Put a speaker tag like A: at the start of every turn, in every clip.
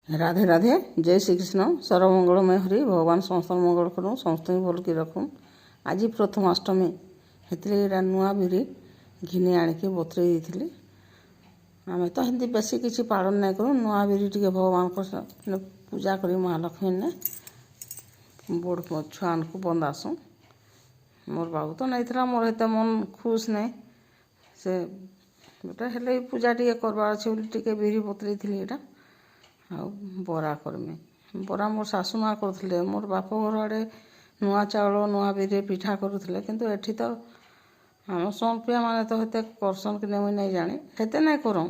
A: राधे राधे जय श्री कृष्ण सर्वमंगलमय हरि भगवान समस्त मंगल करूँ समस्त भल कि रखूँ। आज प्रथमाष्टमी हेतु नुआ बिरी घिनी आणिकी बतुरे देती। आम तो हिंदी बेस किसी पालन नहीं करूँ नुआ बिरी टे भगवान पूजा कर महालक्ष्मी ने बड़ छुआ को बंदासूँ। मोर बाबू तो नहीं था मोर एत मन खुश नहीं से गोटे हेल्ले पूजा टे करवार अच्छे बिरी बतुरे थी। आ बरा करमी बरा मोर सासू माँ करते मोर बाप घर आड़े नुआ चाउल नुआ बिरी पिठा करुले किंतु एठी तो आम सोनप्रिया मैंने तो हेते करसन कि नहीं मुझे नहीं जानी हेते नहीं करम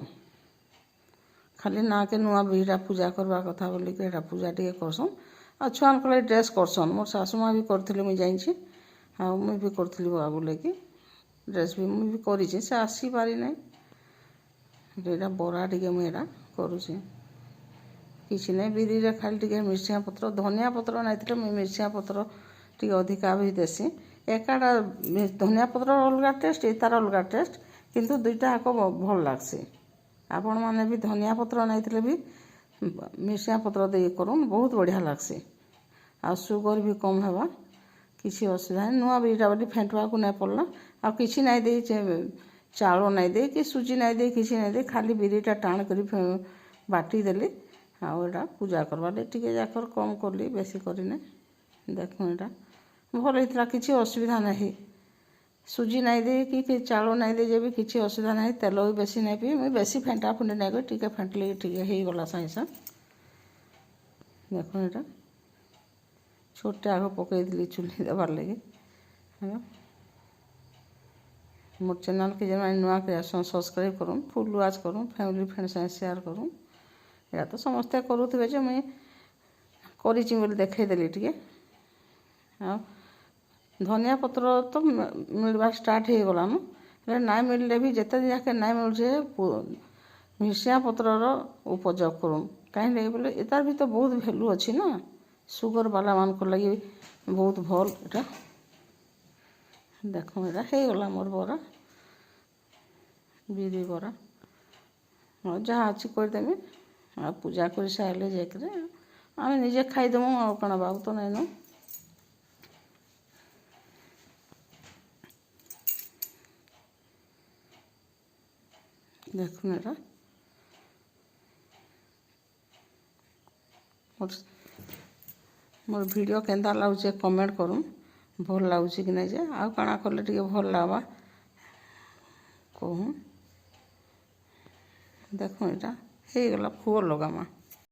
A: खाली ना के नुआ बिरीटा पूजा करवा कथा बोलिक पूजा टे करसन आ छुआ को ड्रेस करसन मोर सासू माँ भी करते मुझे जाइए आ मुझे भी करी बाबू लेकिन ड्रेस भी मुझे भी करी से आसी पारि ना बरा टे मुझे करुँचे किसी नहीं बिरी खाली टे मिर्चिया पत्र धनिया पत्र नहीं मुझे मिर्चिया पत्र टे अधिका भी देसी एकाटा धनिया पत्र अलग टेस्ट तार अलग टेस्ट किंतु दुईटा आक भल लगसी। आपण मैंने भी धनिया पत्र नहीं भी मिर्चिया पत्र दे करूँ बहुत बढ़िया लगसी आ सुगर भी कम है किसी असुविधा नहीं नुआ बिरीटा बोली फेंटवा को नहीं पड़ला आ किसी नहीं दे चाउल नहीं दे कि सुजी नहीं दे किसी नहीं दे खाली बिरीटा टाण कर बाटी देली आटा पूजा करवा टे जाकर कम कली बेसी करना देखूँ यहाँ भल होता किसी असुविधा नहीं सुजी नहीं दे कि चाउल नहीं दे जब किसी असुविधा नहीं तेल भी बेसी नहीं पी मुझे बेसी फेंटा फुंडी नहीं कर टे फेंटली टे होगला सागे सागे देखो यहाँ छोटे आग पकईदी चुल्ही देवार लगे मोर चैनल के जो नुआ के सब्सक्राइब करूँ फुल वाच करूँ फैमिली फ्रेंड साथ शेयर करूँ या तो समस्ते करुवे जो मुझे कर देखईदेली टे धनिया पत्र तो मिलवा स्टार्ट हो गलान ना मिलले भी जिते जाके ना मिलूचे मिर्चिया पत्रर उपयोग करूँ कहीं बोले यार भी तो बहुत भैल्यू अच्छी ना सुगर बाला मान लगे बहुत भल यहाँ देख यहाँ होगला मोर बरा बिरी बरा हाँ जहाँ अच्छी करदेमी आ पूजा कर सारे जाकर आम निजे खाईदेमु आ कण बाबू तो नहीं देखुन यहाँ मोर वीडियो केंदा लगुचे कमेंट करूँ भल लगुच कि नहीं जे आ काଣା कले टे भल लगवा कहूँ देखो यहाँ होगला फुआ लगामा।